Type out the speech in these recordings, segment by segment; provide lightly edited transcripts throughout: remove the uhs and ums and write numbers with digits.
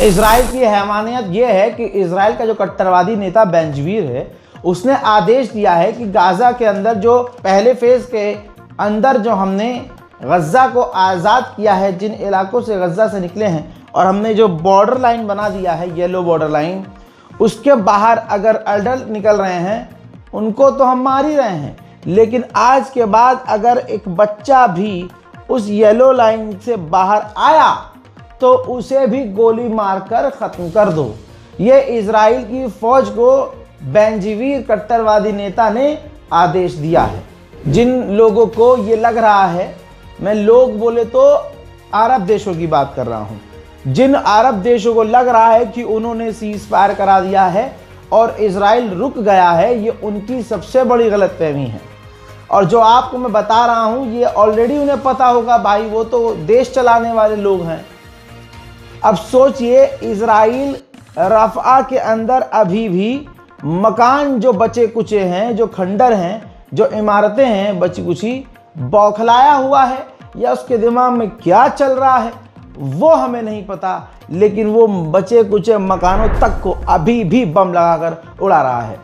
Israel की हैवानियत यह है कि इजराइल का जो कट्टरवादी नेता बेंजवीर है, उसने आदेश दिया है कि गाज़ा के अंदर जो पहले फेज़ के अंदर जो हमने गज़ा को आज़ाद किया है, जिन इलाकों से गज़ा से निकले हैं और हमने जो बॉर्डर लाइन बना दिया है, येलो बॉर्डर लाइन, उसके बाहर अगर अडल्ट निकल रहे हैं उनको तो हम मार ही रहे हैं, लेकिन आज के बाद अगर एक बच्चा भी उस येलो लाइन से बाहर आया तो उसे भी गोली मारकर ख़त्म कर दो। ये इजराइल की फ़ौज को बेंजवीर कट्टरवादी नेता ने आदेश दिया है। जिन लोगों को ये लग रहा है, मैं लोग बोले तो अरब देशों की बात कर रहा हूँ, जिन अरब देशों को लग रहा है कि उन्होंने सीज़ फायर करा दिया है और इजराइल रुक गया है, ये उनकी सबसे बड़ी गलतफहमी है। और जो आपको मैं बता रहा हूँ ये ऑलरेडी उन्हें पता होगा भाई, वो तो देश चलाने वाले लोग हैं। अब सोचिए, इजराइल रफ़ा के अंदर अभी भी मकान जो बचे कुचे हैं, जो खंडर हैं, जो इमारतें हैं बची कुची, बौखलाया हुआ है, या उसके दिमाग में क्या चल रहा है वो हमें नहीं पता, लेकिन वो बचे कुचे मकानों तक को अभी भी बम लगाकर उड़ा रहा है।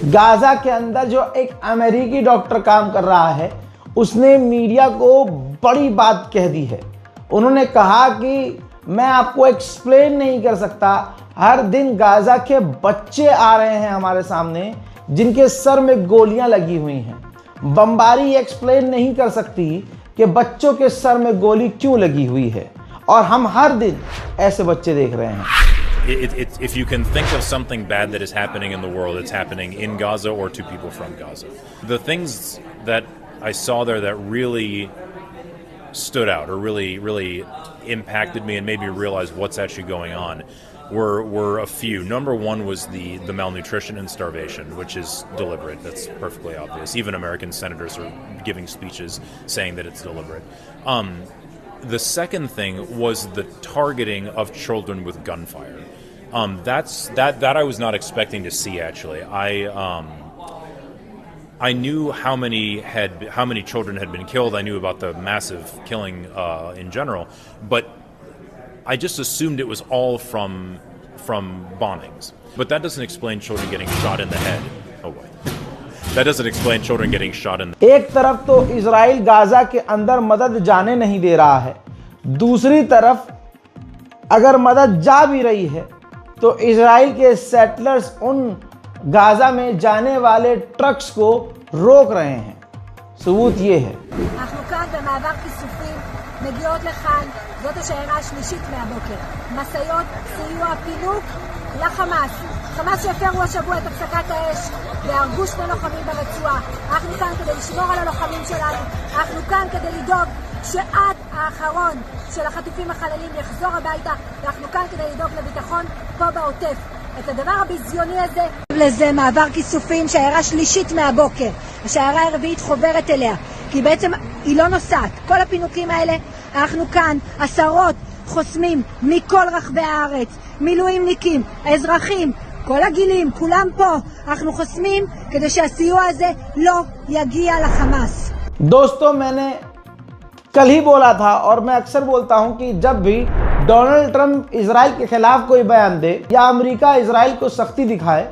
गाज़ा के अंदर जो एक अमेरिकी डॉक्टर काम कर रहा है, उसने मीडिया को बड़ी बात कह दी है। उन्होंने कहा कि मैं आपको एक्सप्लेन नहीं कर सकता, हर दिन गाज़ा के बच्चे आ रहे हैं हमारे सामने जिनके सर में गोलियां लगी हुई हैं। बमबारी एक्सप्लेन नहीं कर सकती कि बच्चों के सर में गोली क्यों लगी हुई है, और हम हर दिन ऐसे बच्चे देख रहे हैं। If you can think of something bad that is happening in the world, it's happening in Gaza or to people from Gaza. The things that I saw there that really stood out or really impacted me and made me realize what's actually going on were a few. Number one was the malnutrition and starvation, which is deliberate. That's perfectly obvious. Even American senators are giving speeches saying that it's deliberate. The second thing was the targeting of children with gunfire. That I was not expecting to see, actually. I knew how many children had been killed. I knew about the massive killing in general, but I just assumed it was all from bombings. But that doesn't explain children getting shot in the head. Oh boy. That doesn't explain children getting shot in the... एक तरफ तो Israel Gaza के अंदर मदद जाने नहीं दे रहा है, दूसरी तरफ अगर मदद जा भी रही है तो इजराइल के सेटलर्स उन गाज़ा में जाने वाले ट्रक्स को रोक रहे हैं। सबूत ये है। אנחנו כאן במעבר כיסופים, מגיעות לכאן, זאת השיירה השלישית מהבוקר. משאיות סיוע פינוק לחמאס. חמאס שהפרו השבוע את הפסקת האש והרגו 2 לוחמים ברצועה. אנחנו כאן כדי לשמור על הלוחמים שלנו. אנחנו כאן כדי לדאוג שעד האחרון של החטופים החללים יחזור הביתה. ואנחנו כאן כדי לדאוג לביטחון פה בעוטף. את הדבר הביזיוני הזה, לזה מעבר כיסופים, שיירה שלישית מהבוקר. השיירה הרביעית חוברת אליה, כי בעצם היא לא נוסעת. כל הפינוקים האלה, אנחנו כאן עשרות חוסמים מכל רחבי הארץ, מילואימניקים, אזרחים, כל הגילים, כולם פה. אנחנו חוסמים כדי שהסיוע הזה לא יגיע לחמאס. दोस्तों, मैंने कल ही बोला था और मैं अक्सर बोलता हूं कि जब भी डोनाल्ड ट्रंप इजराइल के खिलाफ कोई बयान दे या अमेरिका इजराइल को सख्ती दिखाए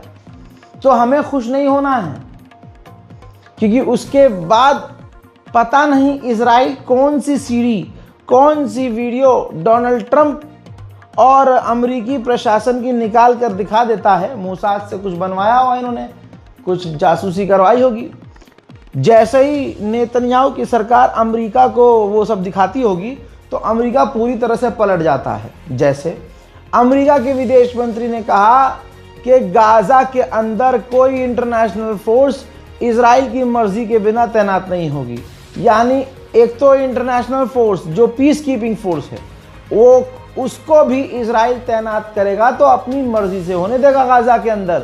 तो हमें खुश नहीं होना है, क्योंकि उसके बाद पता नहीं इजराइल कौन सी सीढ़ी, कौन सी वीडियो डोनाल्ड ट्रंप और अमेरिकी प्रशासन की निकाल कर दिखा देता है। मोसाद से कुछ बनवाया हुआ इन्होंने, कुछ जासूसी करवाई होगी। जैसे ही नेतन्याहू की सरकार अमेरिका को वो सब दिखाती होगी तो अमेरिका पूरी तरह से पलट जाता है। जैसे अमेरिका के विदेश मंत्री ने कहा कि गाज़ा के अंदर कोई इंटरनेशनल फोर्स इजराइल की मर्जी के बिना तैनात नहीं होगी। यानी एक तो इंटरनेशनल फोर्स जो पीस कीपिंग फोर्स है वो उसको भी इजराइल तैनात करेगा तो अपनी मर्जी से होने देगा। गाज़ा के अंदर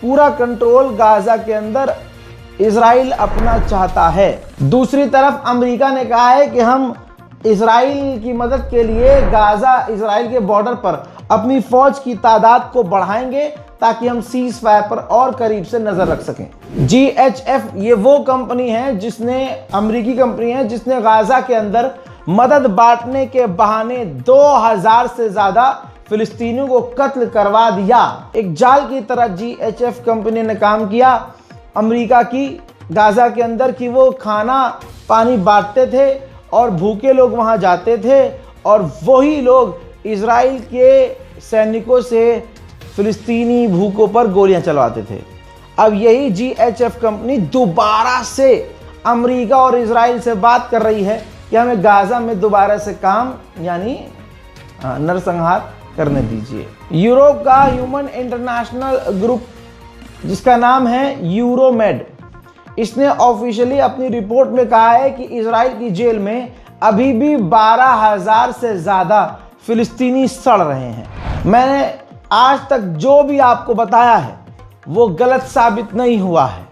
पूरा कंट्रोल गाज़ा के अंदर इजराइल अपना चाहता है। दूसरी तरफ अमेरिका ने कहा है कि हम इसराइल की मदद के लिए गाजा इसराइल के बॉर्डर पर अपनी फौज की तादाद को बढ़ाएंगे ताकि हम सीज फायर पर और करीब से नजर रख सकें। GHF ये वो कंपनी है जिसने, अमेरिकी कंपनी है जिसने गाजा के अंदर मदद बांटने के बहाने 2000 से ज्यादा फिलिस्तीनियों को कत्ल करवा दिया। एक जाल की तरह GHF कंपनी ने काम किया अमेरिका की गाजा के अंदर कि वो खाना पानी बांटते थे और भूखे लोग वहां जाते थे और वही लोग इजराइल के सैनिकों से फिलिस्तीनी भूखों पर गोलियां चलवाते थे। अब यही GHF कंपनी दोबारा से अमेरिका और इजराइल से बात कर रही है कि हमें गाजा में दोबारा से काम यानी नरसंहार करने दीजिए। यूरोप का ह्यूमन इंटरनेशनल ग्रुप जिसका नाम है यूरोमेड, इसने ऑफिशियली अपनी रिपोर्ट में कहा है कि इजराइल की जेल में अभी भी 12,000 से ज्यादा फिलिस्तीनी सड़ रहे हैं। मैंने आज तक जो भी आपको बताया है वो गलत साबित नहीं हुआ है।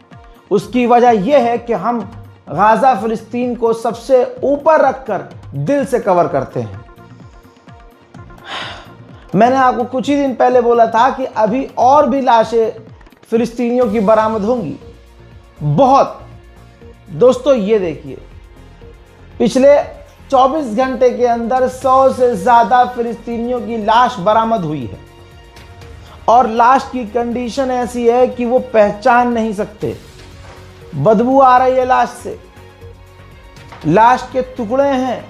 उसकी वजह यह है कि हम गाजा फिलिस्तीन को सबसे ऊपर रखकर दिल से कवर करते हैं। मैंने आपको कुछ ही दिन पहले बोला था कि अभी और भी लाशें फिलिस्तीनियों की बरामद होंगी। बहुत दोस्तों, ये देखिए, पिछले 24 घंटे के अंदर 100 से ज्यादा फिलिस्तीनियों की लाश बरामद हुई है और लाश की कंडीशन ऐसी है कि वो पहचान नहीं सकते। बदबू आ रही है लाश से, लाश के टुकड़े हैं,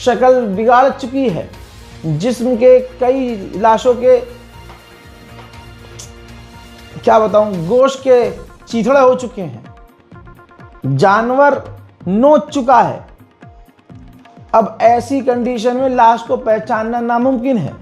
शक्ल बिगाड़ चुकी है, जिस्म के कई लाशों के क्या बताऊं, गोश्त के चीथड़े हो चुके हैं, जानवर नोच चुका है। अब ऐसी कंडीशन में लाश को पहचानना नामुमकिन है,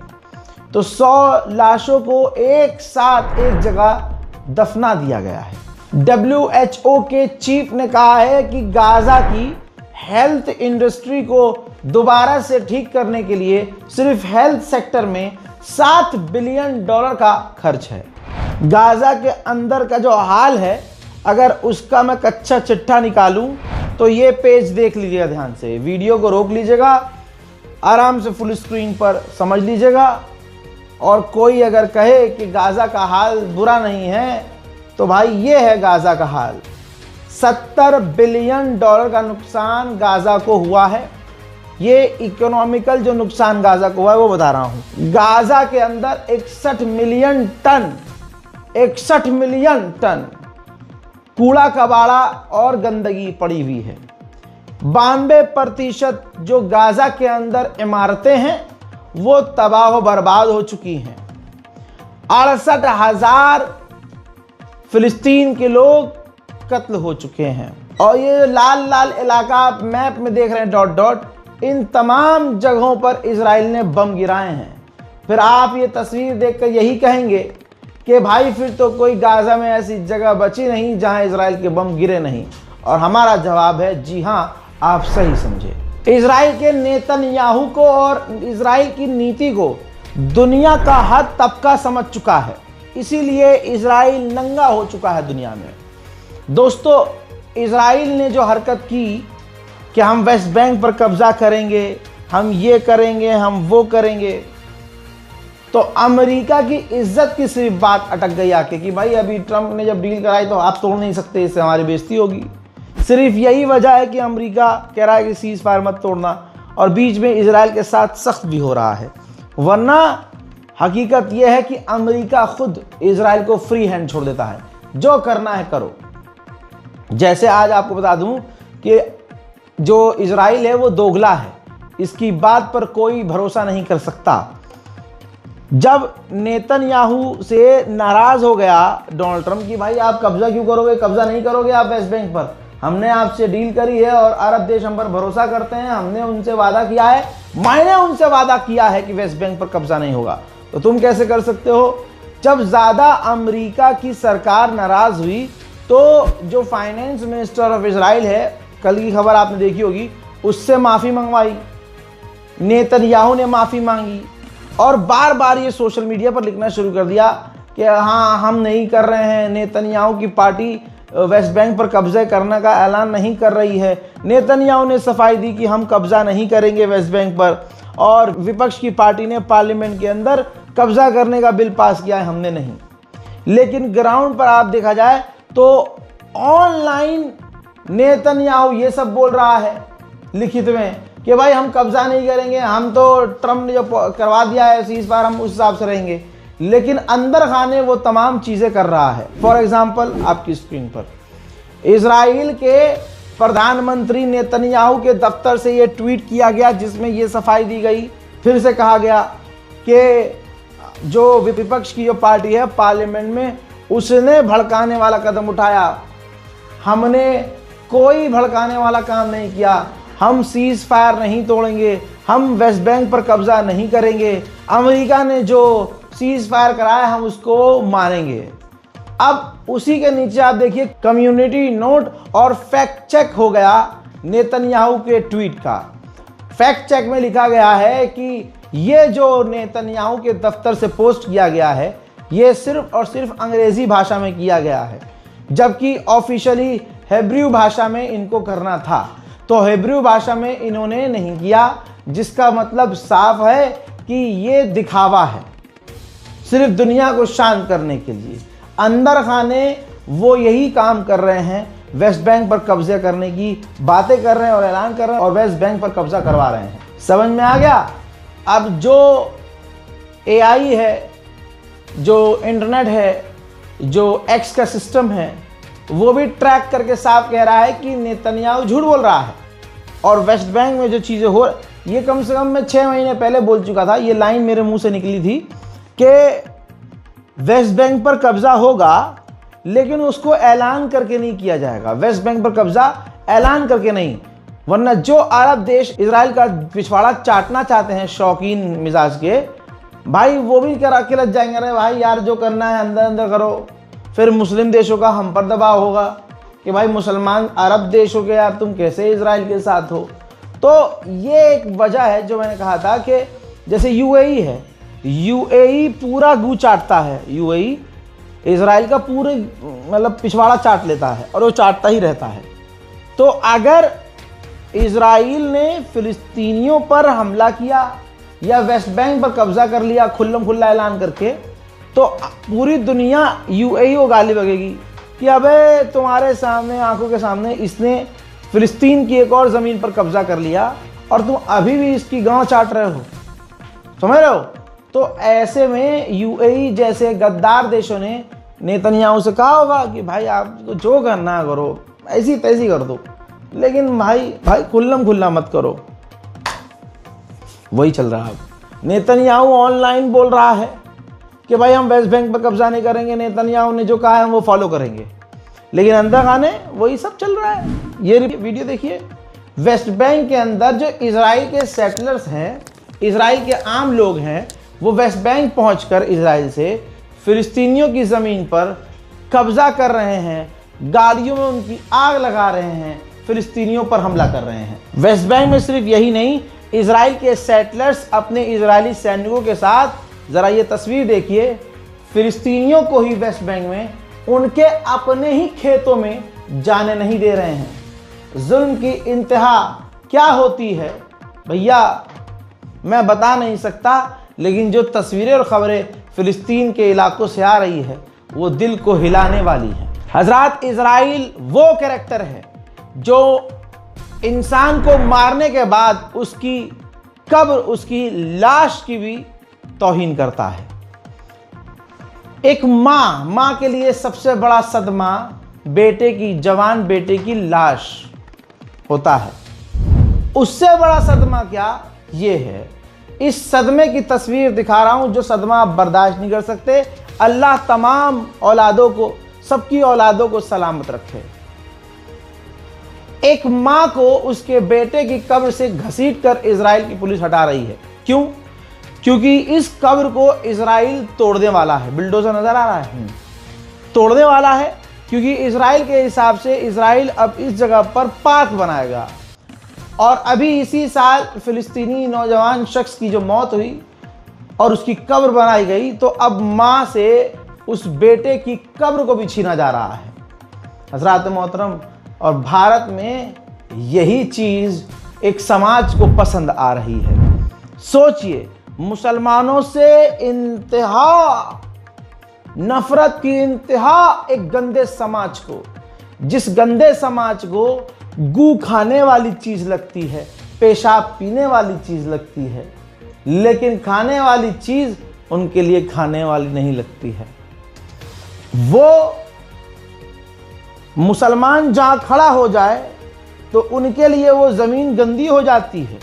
तो 100 लाशों को एक साथ एक जगह दफना दिया गया है। WHO के चीफ ने कहा है कि गाजा की हेल्थ इंडस्ट्री को दोबारा से ठीक करने के लिए सिर्फ हेल्थ सेक्टर में $7 बिलियन का खर्च है। गाजा के अंदर का जो हाल है, अगर उसका मैं कच्चा चिट्ठा निकालूं तो ये पेज देख लीजिएगा ध्यान से, वीडियो को रोक लीजिएगा, आराम से फुल स्क्रीन पर समझ लीजिएगा। और कोई अगर कहे कि गाजा का हाल बुरा नहीं है तो भाई ये है गाजा का हाल। $70 बिलियन का नुकसान गाजा को हुआ है। ये इकोनॉमिकल जो नुकसान गाजा को हुआ है वो बता रहा हूं। गाजा के अंदर 61 मिलियन टन कूड़ा कबाड़ा और गंदगी पड़ी हुई है। 92% जो गाजा के अंदर इमारतें हैं वो तबाह बर्बाद हो चुकी हैं। 68,000 फिलिस्तीन के लोग कत्ल हो चुके हैं। और ये लाल लाल इलाका आप मैप में देख रहे हैं, डॉट डॉट, इन तमाम जगहों पर इजराइल ने बम गिराए हैं। फिर आप ये तस्वीर देखकर यही कहेंगे कि भाई फिर तो कोई गाजा में ऐसी जगह बची नहीं जहां इजराइल के बम गिरे नहीं। और हमारा जवाब है जी हां, आप सही समझे। इजराइल के नेतन्याहू को और इजराइल की नीति को दुनिया का हर तबका समझ चुका है, इसीलिए इजराइल नंगा हो चुका है दुनिया में। दोस्तों, इजराइल ने जो हरकत की कि हम वेस्ट बैंक पर कब्जा करेंगे, हम ये करेंगे, हम वो करेंगे, तो अमेरिका की इज्जत की सिर्फ बात अटक गई आके कि भाई अभी ट्रंप ने जब डील कराई तो आप तोड़ नहीं सकते, इससे हमारी बेइज्जती होगी। सिर्फ यही वजह है कि अमेरिका कह रहा है कि सीज फायर मत तोड़ना, और बीच में इजराइल के साथ सख्त भी हो रहा है। वरना हकीकत यह है कि अमेरिका खुद इजराइल को फ्री हैंड छोड़ देता है, जो करना है करो। जैसे आज आपको बता दूं कि जो इजराइल है वो दोगला है, इसकी बात पर कोई भरोसा नहीं कर सकता। जब नेतन्याहू से नाराज हो गया डोनाल्ड ट्रंप की भाई आप कब्जा क्यों करोगे, कब्जा नहीं करोगे आप वेस्ट बैंक पर, हमने आपसे डील करी है और अरब देश हम पर भरोसा करते हैं, हमने उनसे वादा किया है, मैंने उनसे वादा किया है कि वेस्ट बैंक पर कब्जा नहीं होगा, तो तुम कैसे कर सकते हो। जब ज्यादा अमेरिका की सरकार नाराज हुई तो जो फाइनेंस मिनिस्टर ऑफ इजराइल है, कल की खबर आपने देखी होगी, उससे माफी मंगवाई, नेतन्याहू ने माफी मांगी और बार बार ये सोशल मीडिया पर लिखना शुरू कर दिया कि हाँ हम नहीं कर रहे हैं, नेतन्याहू की पार्टी वेस्ट बैंक पर कब्जा करने का ऐलान नहीं कर रही है। नेतन्याहू ने सफाई दी कि हम कब्जा नहीं करेंगे वेस्ट बैंक पर, और विपक्ष की पार्टी ने पार्लियामेंट के अंदर कब्जा करने का बिल पास किया है, हमने नहीं। लेकिन ग्राउंड पर आप देखा जाए तो ऑनलाइन नेतन्याहू ये सब बोल रहा है लिखित में कि भाई हम कब्जा नहीं करेंगे, हम तो ट्रम्प ने जो करवा दिया है सीज फायर हम उस हिसाब से रहेंगे, लेकिन अंदर खाने वो तमाम चीज़ें कर रहा है। फॉर एग्जाम्पल आपकी स्क्रीन पर इजराइल के प्रधानमंत्री नेतन्याहू के दफ्तर से ये ट्वीट किया गया जिसमें ये सफाई दी गई, फिर से कहा गया कि जो विपक्ष की जो पार्टी है पार्लियामेंट में उसने भड़काने वाला कदम उठाया। हमने कोई भड़काने वाला काम नहीं किया, हम सीज फायर नहीं तोड़ेंगे, हम वेस्ट बैंक पर कब्जा नहीं करेंगे, अमेरिका ने जो सीज फायर कराया हम उसको मानेंगे। अब उसी के नीचे आप देखिए कम्युनिटी नोट और फैक्ट चेक हो गया नेतन्याहू के ट्वीट का। फैक्ट चेक में लिखा गया है कि ये जो नेतन्याहू के दफ्तर से पोस्ट किया गया है ये सिर्फ और सिर्फ अंग्रेजी भाषा में किया गया है, जबकि ऑफिशियली हिब्रू भाषा में इनको करना था, तो हिब्रू भाषा में इन्होंने नहीं किया, जिसका मतलब साफ है कि ये दिखावा है सिर्फ दुनिया को शांत करने के लिए। अंदर खाने वो यही काम कर रहे हैं, वेस्ट बैंक पर कब्जा करने की बातें कर रहे हैं और ऐलान कर रहे हैं और वेस्ट बैंक पर कब्जा करवा रहे हैं। समझ में आ गया? अब जो एआई है, जो इंटरनेट है, जो एक्स का सिस्टम है, वो भी ट्रैक करके साफ कह रहा है कि नेतन्याहू झूठ बोल रहा है। और वेस्ट बैंक में जो चीज़ें हो, ये कम से कम मैं 6 महीने पहले बोल चुका था, ये लाइन मेरे मुंह से निकली थी कि वेस्ट बैंक पर कब्जा होगा लेकिन उसको ऐलान करके नहीं किया जाएगा। वेस्ट बैंक पर कब्जा ऐलान करके नहीं, वरना जो अरब देश इजराइल का पिछवाड़ा चाटना चाहते हैं शौकीन मिजाज के, भाई वो भी करा के लग जाएंगे, अरे भाई यार जो करना है अंदर अंदर करो। फिर मुस्लिम देशों का हम पर दबाव होगा कि भाई मुसलमान अरब देश हो के यार तुम कैसे इजराइल के साथ हो। तो ये एक वजह है जो मैंने कहा था कि जैसे यूएई है, यूएई पूरा गू चाटता है, यूएई इजराइल का पूरे मतलब पिछवाड़ा चाट लेता है और वो चाटता ही रहता है। तो अगर इजराइल ने फिलिस्तीनियों पर हमला किया या वेस्ट बैंक पर कब्जा कर लिया खुल्लम खुल्ला ऐलान करके, तो पूरी दुनिया यूएई को गाली बगेगी कि अबे तुम्हारे सामने आंखों के सामने इसने फिलिस्तीन की एक और ज़मीन पर कब्जा कर लिया और तुम अभी भी इसकी गांव चाट रहे हो, समझ रहे हो? तो ऐसे में यूएई जैसे गद्दार देशों ने नेतन्याहू से कहा होगा कि भाई आपको जो करना करो, ऐसी तैसी कर दो, लेकिन भाई खुल्लम खुल्ला मत करो। वही चल रहा है। नेतन्याहू ऑनलाइन बोल रहा है कि भाई हम वेस्ट बैंक पर कब्जा नहीं करेंगे, नेतन्याहू ने जो कहा है हम वो फॉलो करेंगे, लेकिन अंदर खाने वही सब चल रहा है। ये वीडियो देखिए, वेस्ट बैंक के अंदर जो इजराइल के सेटलर्स हैं, इजराइल के आम लोग हैं, वो वेस्ट बैंक पहुंचकर इजराइल से फिलिस्तीनियों की ज़मीन पर कब्जा कर रहे हैं, गाड़ियों में उनकी आग लगा रहे हैं, फिलिस्तीनियों पर हमला कर रहे हैं। वेस्ट बैंक में सिर्फ यही नहीं, इजराइल के सेटलर्स अपने इजरायली सैनिकों के साथ, ज़रा ये तस्वीर देखिए, फिलिस्तीनियों को ही वेस्ट बैंक में उनके अपने ही खेतों में जाने नहीं दे रहे हैं। जुल्म की इंतहा क्या होती है भैया मैं बता नहीं सकता, लेकिन जो तस्वीरें और खबरें फिलिस्तीन के इलाकों से आ रही है वो दिल को हिलाने वाली है। हजरात, इजराइल वो कैरेक्टर है जो इंसान को मारने के बाद उसकी कब्र, उसकी लाश की भी तौहीन करता है। एक माँ के लिए सबसे बड़ा सदमा बेटे की, जवान बेटे की लाश होता है। उससे बड़ा सदमा क्या ये है, इस सदमे की तस्वीर दिखा रहा हूं जो सदमा आप बर्दाश्त नहीं कर सकते। अल्लाह तमाम औलादों को, सबकी औलादों को सलामत रखे। एक मां को उसके बेटे की कब्र से घसीटकर इजराइल की पुलिस हटा रही है। क्यों? क्योंकि इस कब्र को इजराइल तोड़ने वाला है। बिल्डोजर नजर आ रहा है, तोड़ने वाला है, क्योंकि इजराइल के हिसाब से इजराइल अब इस जगह पर पार्क बनाएगा। और अभी इसी साल फिलिस्तीनी नौजवान शख्स की जो मौत हुई और उसकी कब्र बनाई गई, तो अब मां से उस बेटे की कब्र को भी छीना जा रहा है। हजरात मोहतरम, और भारत में यही चीज़ एक समाज को पसंद आ रही है। सोचिए, मुसलमानों से इंतहा नफरत की इंतहा एक गंदे समाज को, जिस गंदे समाज को गू खाने वाली चीज़ लगती है, पेशाब पीने वाली चीज़ लगती है, लेकिन खाने वाली चीज़ उनके लिए खाने वाली नहीं लगती है। वो मुसलमान जहाँ खड़ा हो जाए तो उनके लिए वो ज़मीन गंदी हो जाती है।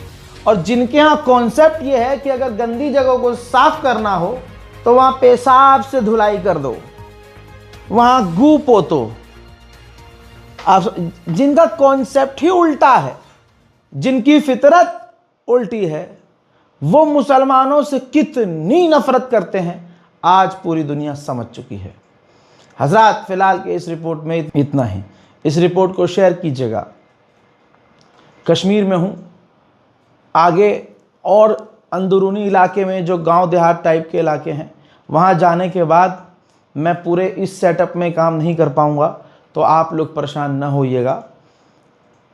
और जिनके यहाँ कॉन्सेप्ट ये है कि अगर गंदी जगह को साफ करना हो तो वहाँ पेशाब से धुलाई कर दो, वहाँ गू पोतो। आप जिनका कॉन्सेप्ट ही उल्टा है, जिनकी फितरत उल्टी है, वो मुसलमानों से कितनी नफरत करते हैं आज पूरी दुनिया समझ चुकी है। हजरात, फिलहाल के इस रिपोर्ट में इतना ही। इस रिपोर्ट को शेयर कीजिएगा। कश्मीर में हूँ, आगे और अंदरूनी इलाके में जो गांव देहात टाइप के इलाके हैं, वहाँ जाने के बाद मैं पूरे इस सेटअप में काम नहीं कर पाऊँगा, तो आप लोग परेशान न होइएगा।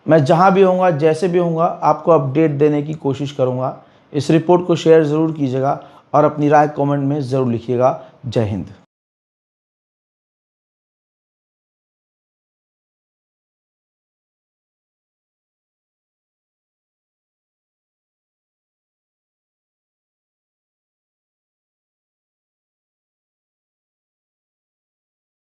मैं जहाँ भी होऊंगा, जैसे भी होऊंगा, आपको अपडेट देने की कोशिश करूँगा। इस रिपोर्ट को शेयर ज़रूर कीजिएगा और अपनी राय कमेंट में ज़रूर लिखिएगा। जय हिंद।